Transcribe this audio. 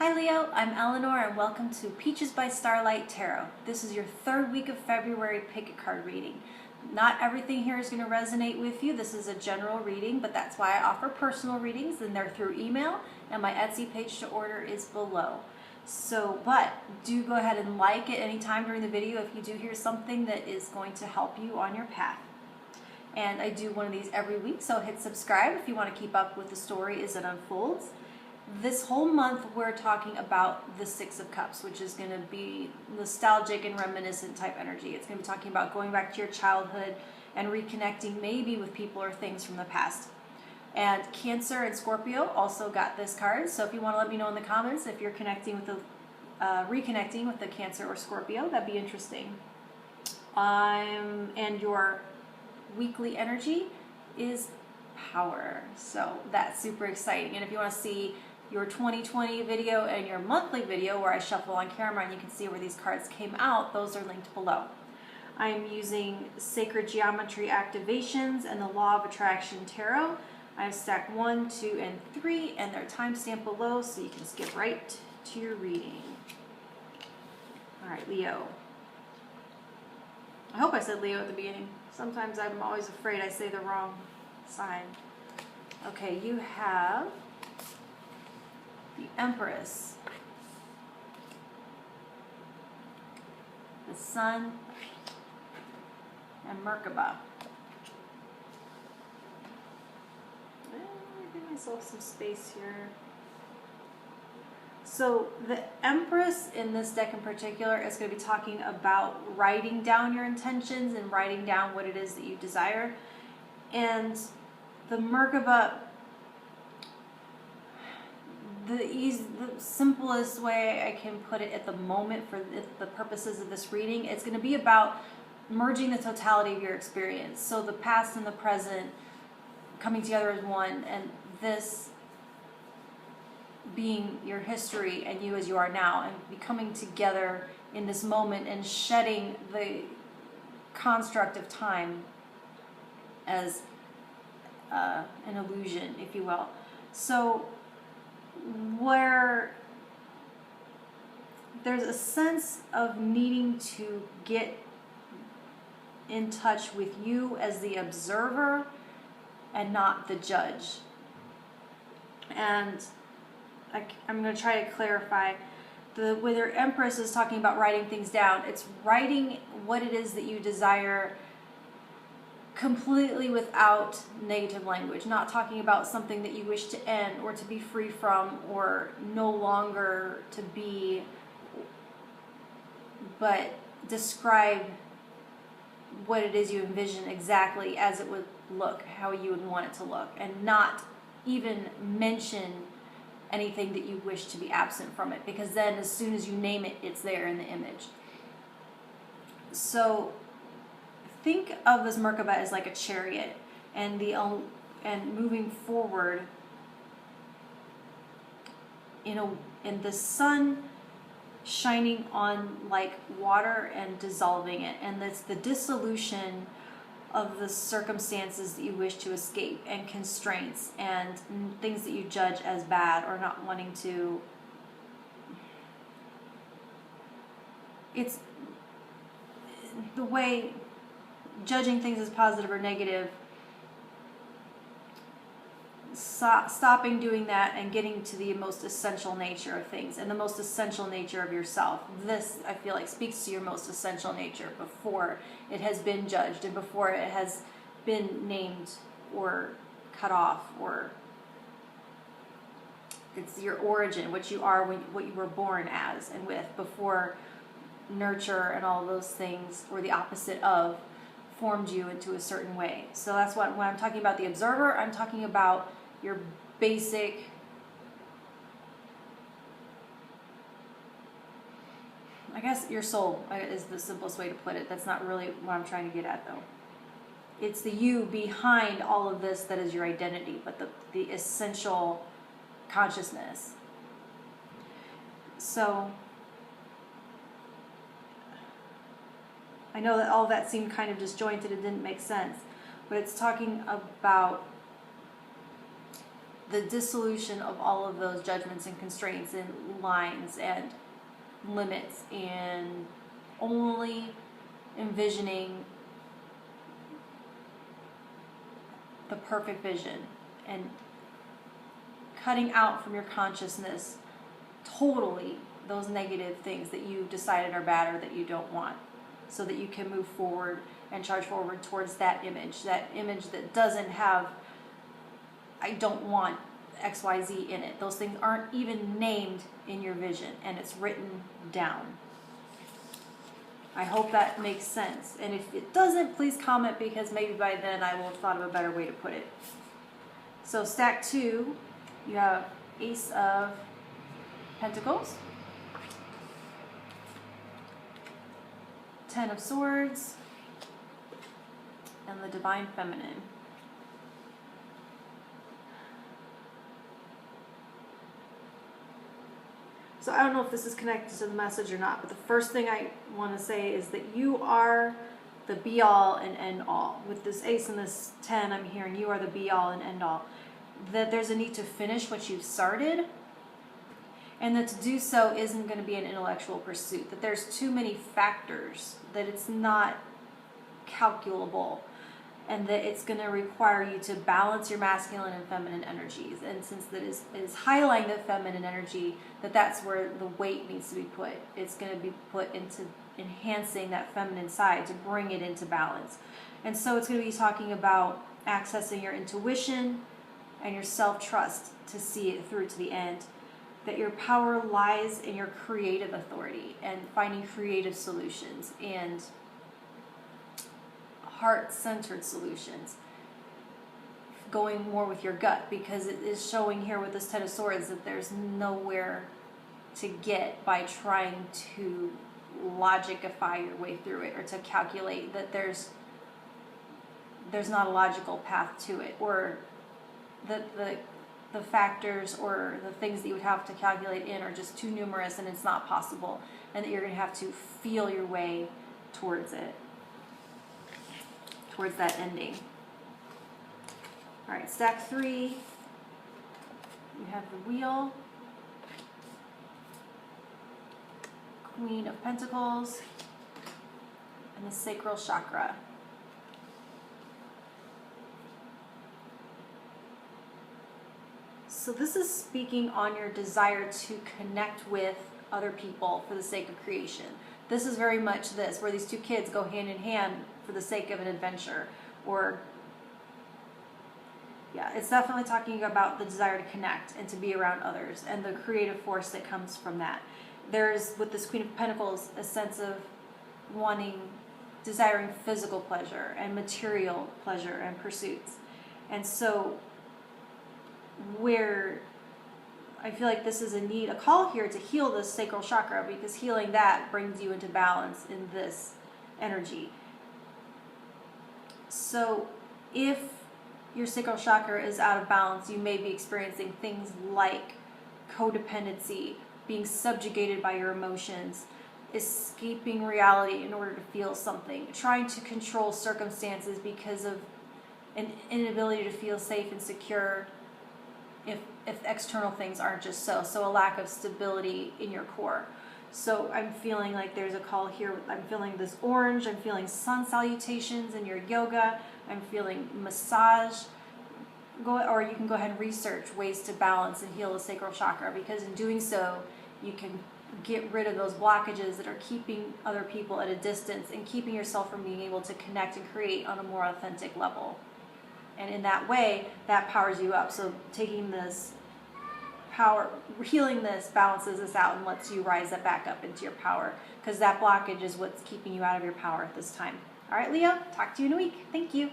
Hi Leo, I'm Eleanor and welcome to Peaches by Starlight Tarot. This is your third week of February pick a card reading. Not everything here is going to resonate with you. This is a general reading, but that's why I offer personal readings, and they're through email, and my Etsy page to order is below. But do go ahead and like it anytime during the video if you do hear something that is going to help you on your path. And I do one of these every week, so hit subscribe if you want to keep up with the story as it unfolds. This whole month we're talking about the Six of Cups, which is going to be nostalgic and reminiscent type energy. It's going to be talking about going back to your childhood and reconnecting maybe with people or things from the past. And Cancer and Scorpio also got this card, so if you want to let me know in the comments if you're connecting with the reconnecting with the Cancer or Scorpio, that'd be interesting. And your weekly energy is power, so that's super exciting. And if you want to see your 2020 video and your monthly video where I shuffle on camera and you can see where these cards came out, those are linked below. I'm using Sacred Geometry Activations and the Law of Attraction Tarot. I have stacked 1, 2, and 3, and they're timestamped below so you can skip right to your reading. Alright, Leo. I hope I said Leo at the beginning. Sometimes I'm always afraid I say the wrong sign. Okay, you have the Empress, the Sun, and Merkaba. Give myself some space here. So the Empress in this deck in particular is going to be talking about writing down your intentions and writing down what it is that you desire. And the Merkaba, the simplest way I can put it at the moment for the purposes of this reading, it's going to be about merging the totality of your experience. So the past and the present coming together as one, and this being your history and you as you are now, and becoming together in this moment and shedding the construct of time as an illusion, if you will. So where there's a sense of needing to get in touch with you as the observer and not the judge. And I'm going to try to clarify. Whether Empress is talking about writing things down, it's writing what it is that you desire completely without negative language, not talking about something that you wish to end or to be free from or no longer to be, but describe what it is you envision exactly as it would look, how you would want it to look, and not even mention anything that you wish to be absent from it, because then as soon as you name it, it's there in the image. So think of this Merkaba as like a chariot, and moving forward in the sun shining on like water and dissolving it, and that's the dissolution of the circumstances that you wish to escape, and constraints and things that you judge as bad or not wanting to. It's the way judging things as positive or negative, stopping doing that and getting to the most essential nature of things and the most essential nature of yourself. This, I feel like, speaks to your most essential nature before it has been judged and before it has been named or cut off, or it's your origin, what you are, what you were born as and with, before nurture and all those things, or the opposite of, formed you into a certain way. So that's when I'm talking about the observer, I'm talking about your basic I guess your soul is the simplest way to put it. That's not really what I'm trying to get at, though. It's the you behind all of this that is your identity, but the essential consciousness. So I know that all that seemed kind of disjointed and didn't make sense, but it's talking about the dissolution of all of those judgments and constraints and lines and limits, and only envisioning the perfect vision, and cutting out from your consciousness totally those negative things that you decided are bad or that you don't want, so that you can move forward and charge forward towards that image that doesn't have, I don't want XYZ in it. Those things aren't even named in your vision, and it's written down. I hope that makes sense. And if it doesn't, please comment, because maybe by then I will have thought of a better way to put it. So stack 2, you have Ace of Pentacles, 10 of Swords, and the Divine Feminine. So I don't know if this is connected to the message or not, but the first thing I want to say is that you are the be-all and end-all. With this Ace and this 10, I'm hearing you are the be-all and end-all. That there's a need to finish what you've started, and that to do so isn't going to be an intellectual pursuit. That there's too many factors, that it's not calculable, and that it's going to require you to balance your masculine and feminine energies. And since that is highlighting the feminine energy, that's where the weight needs to be put. It's going to be put into enhancing that feminine side to bring it into balance. And so it's going to be talking about accessing your intuition and your self-trust to see it through to the end. That your power lies in your creative authority and finding creative solutions and heart-centered solutions, going more with your gut, because it is showing here with this 10 of Swords that there's nowhere to get by trying to logicify your way through it, or to calculate. That there's not a logical path to it, or that the factors or the things that you would have to calculate in are just too numerous and it's not possible, and that you're going to have to feel your way towards it, towards that ending. All right, stack 3, you have the Wheel, Queen of Pentacles, and the Sacral Chakra. So this is speaking on your desire to connect with other people for the sake of creation. This is very much this, where these two kids go hand in hand for the sake of an adventure. Or, yeah, it's definitely talking about the desire to connect and to be around others, and the creative force that comes from that. There's, with this Queen of Pentacles, a sense of desiring physical pleasure and material pleasure and pursuits. And so, where I feel like this is a call here to heal the sacral chakra, because healing that brings you into balance in this energy. So if your sacral chakra is out of balance, you may be experiencing things like codependency, being subjugated by your emotions, escaping reality in order to feel something, trying to control circumstances because of an inability to feel safe and secure if external things aren't just so a lack of stability in your core. So I'm feeling like there's a call here. I'm feeling this orange. I'm feeling sun salutations in your yoga. I'm feeling massage. Or you can go ahead and research ways to balance and heal the sacral chakra, because in doing so, you can get rid of those blockages that are keeping other people at a distance and keeping yourself from being able to connect and create on a more authentic level. And in that way, that powers you up. So taking this power, healing this, balances this out and lets you rise that back up into your power, because that blockage is what's keeping you out of your power at this time. All right, Leo, talk to you in a week. Thank you.